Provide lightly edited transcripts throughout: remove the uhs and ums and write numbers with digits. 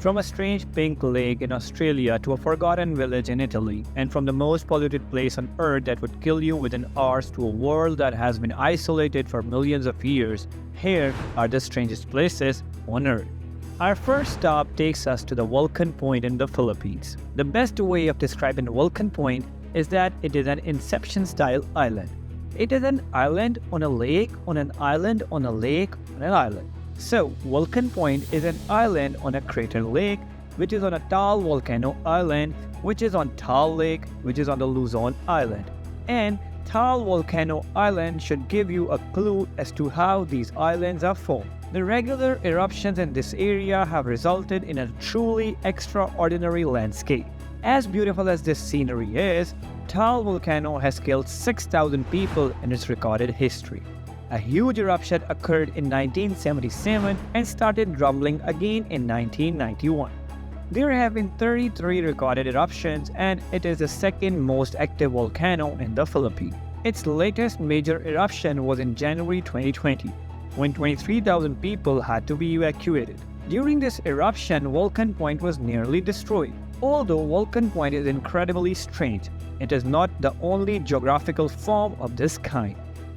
From a strange pink lake in Australia to a forgotten village in Italy, and from the most polluted place on earth that would kill you within hours to a world that has been isolated for millions of years, here are the strangest places on earth. Our first stop takes us to the Vulcan Point in the Philippines. The best way of describing Vulcan Point is that it is an Inception-style island. It is an island on a lake, on an island, on a lake, on an island. So, Vulcan Point is an island on a crater lake, which is on a tall volcano island, which is on Tall Lake, which is on the Luzon Island. And Tall Volcano Island should give you a clue as to how these islands are formed. The regular eruptions in this area have resulted in a truly extraordinary landscape. As beautiful as this scenery is, Tall Volcano has killed 6,000 people in its recorded history. A huge eruption occurred in 1977 and started rumbling again in 1991. There have been 33 recorded eruptions, and it is the second most active volcano in the Philippines. Its latest major eruption was in January 2020, when 23,000 people had to be evacuated. During this eruption, Vulcan Point was nearly destroyed. Although Vulcan Point is incredibly strange, it is not the only geographical form of this kind.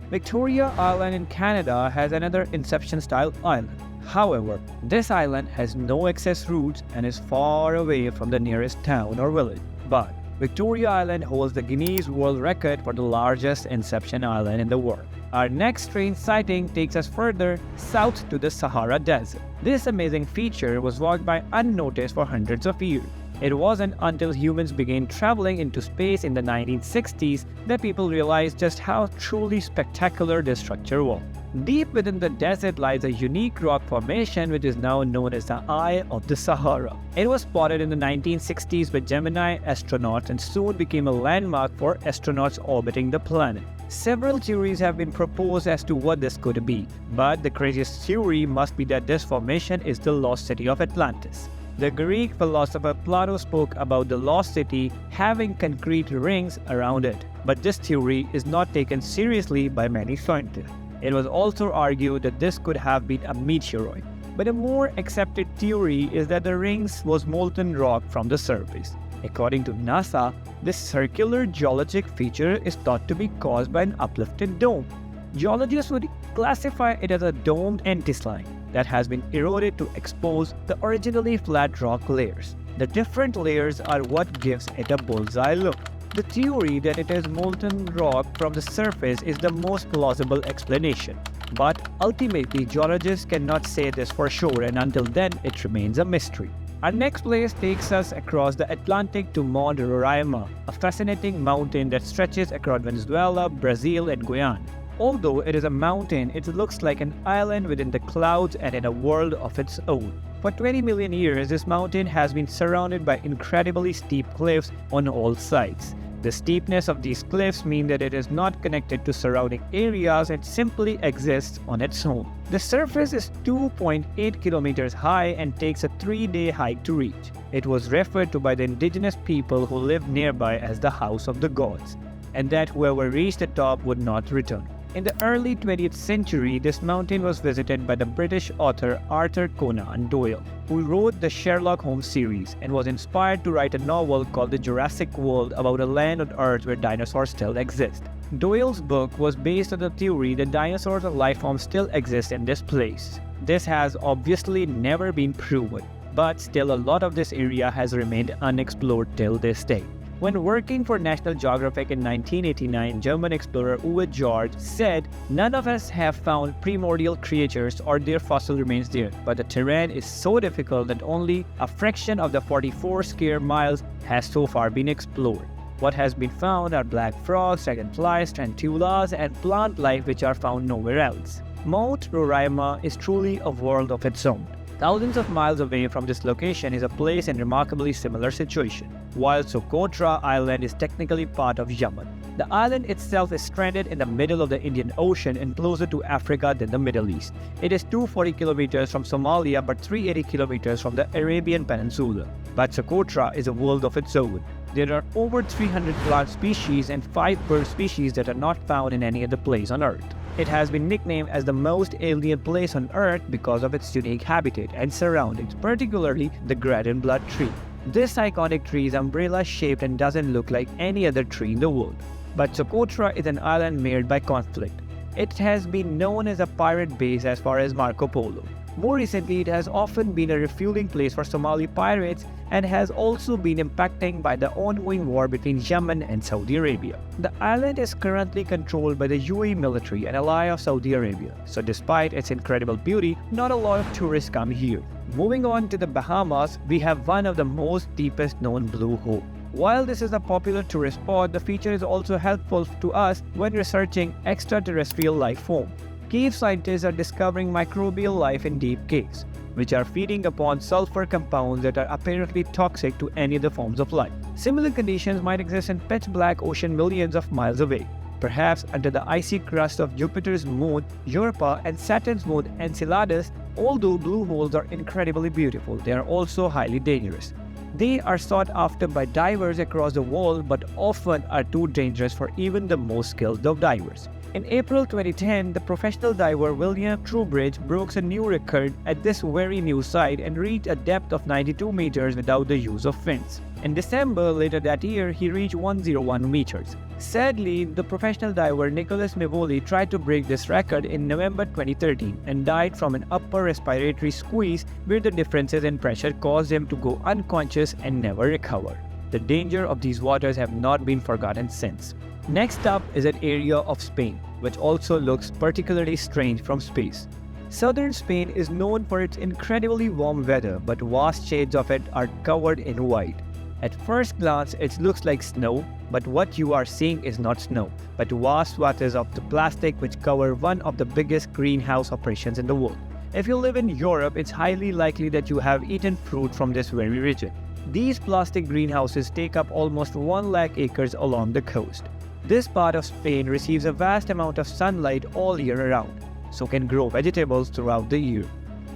Victoria Island in Canada has another Inception-style island. However, this island has no access routes and is far away from the nearest town or village. But Victoria Island holds the Guinness World Record for the largest Inception island in the world. Our next strange sighting takes us further south to the Sahara Desert. This amazing feature was walked by unnoticed for hundreds of years. It wasn't until humans began traveling into space in the 1960s that people realized just how truly spectacular this structure was. Deep within the desert lies a unique rock formation which is now known as the Eye of the Sahara. It was spotted in the 1960s by Gemini astronauts and soon became a landmark for astronauts orbiting the planet. Several theories have been proposed as to what this could be, but the craziest theory must be that this formation is the lost city of Atlantis. The Greek philosopher Plato spoke about the lost city having concrete rings around it, but this theory is not taken seriously by many scientists. It was also argued that this could have been a meteoroid, but a more accepted theory is that the rings was molten rock from the surface. According to NASA, this circular geologic feature is thought to be caused by an uplifted dome. Geologists would classify it as a domed anticline that has been eroded to expose the originally flat rock layers. The different layers are what gives it a bullseye look. The theory that it is molten rock from the surface is the most plausible explanation. But ultimately, geologists cannot say this for sure, and until then, it remains a mystery. Our next place takes us across the Atlantic to Mount Roraima, a fascinating mountain that stretches across Venezuela, Brazil, and Guyana. Although it is a mountain, it looks like an island within the clouds and in a world of its own. For 20 million years, this mountain has been surrounded by incredibly steep cliffs on all sides. The steepness of these cliffs mean that it is not connected to surrounding areas and simply exists on its own. The surface is 2.8 kilometers high and takes a 3-day hike to reach. It was referred to by the indigenous people who lived nearby as the House of the Gods, and that whoever reached the top would not return. In the early 20th century, this mountain was visited by the British author Arthur Conan Doyle, who wrote the Sherlock Holmes series and was inspired to write a novel called The Jurassic World about a land on Earth where dinosaurs still exist. Doyle's book was based on the theory that dinosaurs and life forms still exist in this place. This has obviously never been proven, but still a lot of this area has remained unexplored till this day. When working for National Geographic in 1989, German explorer Uwe George said, "None of us have found primordial creatures or their fossil remains there, but the terrain is so difficult that only a fraction of the 44 square miles has so far been explored. What has been found are black frogs, dragonflies, tarantulas, and plant life which are found nowhere else." Mount Roraima is truly a world of its own. Thousands of miles away from this location is a place in remarkably similar situation. While Socotra Island is technically part of Yemen, the island itself is stranded in the middle of the Indian Ocean and closer to Africa than the Middle East. It is 240 kilometers from Somalia but 380 kilometers from the Arabian Peninsula. But Socotra is a world of its own. There are over 300 plant species and 5 bird species that are not found in any other place on Earth. It has been nicknamed as the most alien place on Earth because of its unique habitat and surroundings, particularly the Graden blood tree. This iconic tree is umbrella-shaped and doesn't look like any other tree in the world. But Socotra is an island marred by conflict. It has been known as a pirate base as far as Marco Polo. More recently, it has often been a refueling place for Somali pirates and has also been impacted by the ongoing war between Yemen and Saudi Arabia. The island is currently controlled by the UAE military, an ally of Saudi Arabia, so despite its incredible beauty, not a lot of tourists come here. Moving on to the Bahamas, we have one of the most deepest known blue holes. While this is a popular tourist spot, the feature is also helpful to us when researching extraterrestrial life form. Cave scientists are discovering microbial life in deep caves, which are feeding upon sulfur compounds that are apparently toxic to any other forms of life. Similar conditions might exist in pitch black ocean millions of miles away, perhaps under the icy crust of Jupiter's moon Europa and Saturn's moon Enceladus. Although blue holes are incredibly beautiful, they are also highly dangerous. They are sought after by divers across the world but often are too dangerous for even the most skilled of divers. In April 2010, the professional diver William Trowbridge broke a new record at this very new site and reached a depth of 92 meters without the use of fins. In December later that year, he reached 101 meters. Sadly, the professional diver Nicholas Mevoli tried to break this record in November 2013 and died from an upper respiratory squeeze where the differences in pressure caused him to go unconscious and never recover. The danger of these waters have not been forgotten since. Next up is an area of Spain, which also looks particularly strange from space. Southern Spain is known for its incredibly warm weather, but vast shades of it are covered in white. At first glance, it looks like snow, but what you are seeing is not snow, but vast swathes of the plastic which cover one of the biggest greenhouse operations in the world. If you live in Europe, it's highly likely that you have eaten fruit from this very region. These plastic greenhouses take up almost 1 lakh acres along the coast. This part of Spain receives a vast amount of sunlight all year around, so can grow vegetables throughout the year.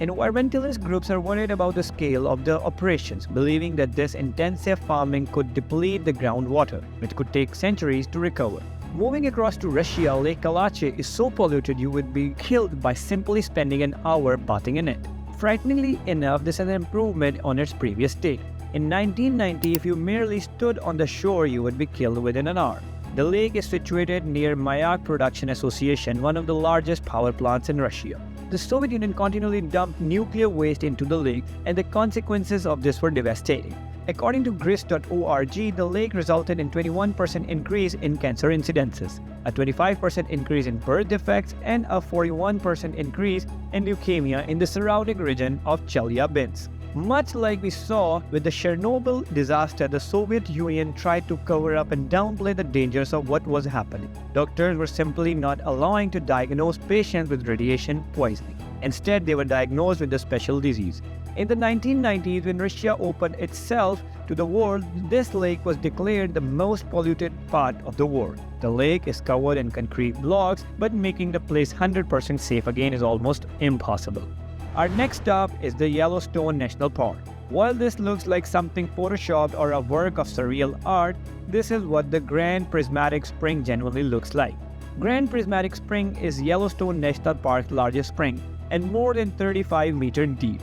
Environmentalist groups are worried about the scale of the operations, believing that this intensive farming could deplete the groundwater, which could take centuries to recover. Moving across to Russia, Lake Karachay is so polluted you would be killed by simply spending an hour bathing in it. Frighteningly enough, this is an improvement on its previous state. In 1990, if you merely stood on the shore, you would be killed within an hour. The lake is situated near Mayak Production Association, one of the largest power plants in Russia. The Soviet Union continually dumped nuclear waste into the lake, and the consequences of this were devastating. According to grist.org, the lake resulted in 21% increase in cancer incidences, a 25% increase in birth defects, and a 41% increase in leukemia in the surrounding region of Chelyabinsk. Much like we saw with the Chernobyl disaster, the Soviet Union tried to cover up and downplay the dangers of what was happening. Doctors were simply not allowing to diagnose patients with radiation poisoning. Instead, they were diagnosed with a special disease. In the 1990s, when Russia opened itself to the world, this lake was declared the most polluted part of the world. The lake is covered in concrete blocks, but making the place 100% safe again is almost impossible. Our next stop is the Yellowstone National Park. While this looks like something photoshopped or a work of surreal art, this is what the Grand Prismatic Spring genuinely looks like. Grand Prismatic Spring is Yellowstone National Park's largest spring and more than 35 meters deep.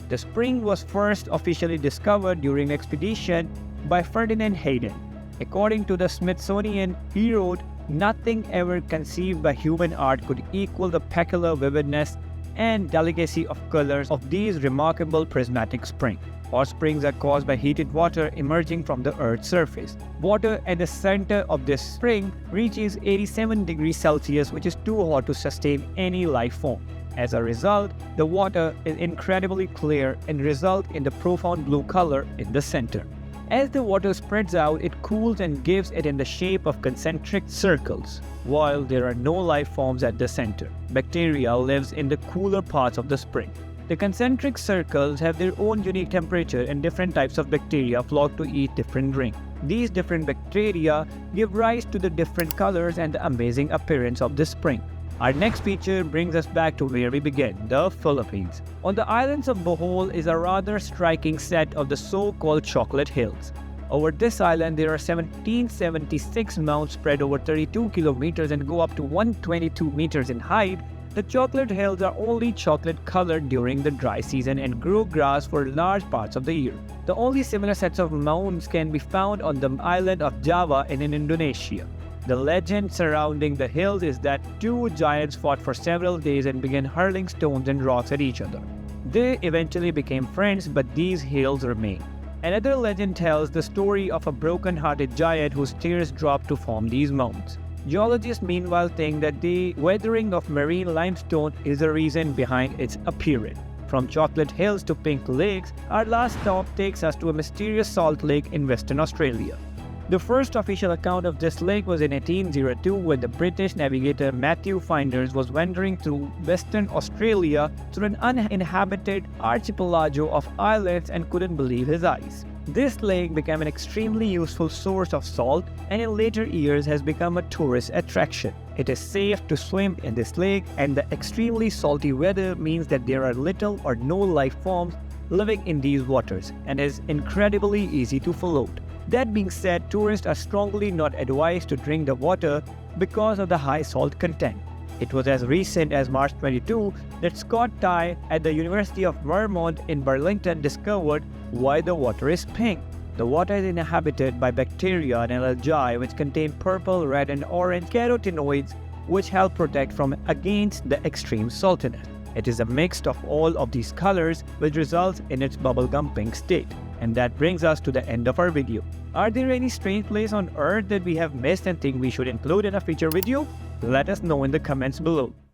The spring was first officially discovered during an expedition by Ferdinand Hayden. According to the Smithsonian, he wrote, "Nothing ever conceived by human art could equal the peculiar vividness and delicacy of colors of these remarkable prismatic springs. Hot springs are caused by heated water emerging from the Earth's surface. Water at the center of this spring reaches 87 degrees Celsius, which is too hot to sustain any life form. As a result, the water is incredibly clear and results in the profound blue color in the center. As the water spreads out, it cools and gives it in the shape of concentric circles. While there are no life forms at the center, bacteria lives in the cooler parts of the spring. The concentric circles have their own unique temperature and different types of bacteria flock to eat different drink. These different bacteria give rise to the different colors and the amazing appearance of the spring. Our next feature brings us back to where we began, the Philippines. On the islands of Bohol is a rather striking set of the so-called Chocolate Hills. Over this island, there are 1776 mounds spread over 32 kilometers and go up to 122 meters in height. The chocolate hills are only chocolate colored during the dry season and grow grass for large parts of the year. The only similar sets of mounds can be found on the island of Java in Indonesia. The legend surrounding the hills is that two giants fought for several days and began hurling stones and rocks at each other. They eventually became friends, but these hills remain. Another legend tells the story of a broken-hearted giant whose tears dropped to form these mounds. Geologists meanwhile think that the weathering of marine limestone is the reason behind its appearance. From chocolate hills to pink lakes, our last stop takes us to a mysterious salt lake in Western Australia. The first official account of this lake was in 1802 when the British navigator Matthew Flinders was wandering through Western Australia through an uninhabited archipelago of islands and couldn't believe his eyes. This lake became an extremely useful source of salt and in later years has become a tourist attraction. It is safe to swim in this lake, and the extremely salty weather means that there are little or no life forms living in these waters and is incredibly easy to float. That being said, tourists are strongly not advised to drink the water because of the high salt content. It was as recent as March 22 that Scott Tye at the University of Vermont in Burlington discovered why the water is pink. The water is inhabited by bacteria and algae which contain purple, red and orange carotenoids which help protect from against the extreme saltiness. It is a mix of all of these colors which results in its bubblegum pink state. And that brings us to the end of our video. Are there any strange places on Earth that we have missed and think we should include in a future video? Let us know in the comments below.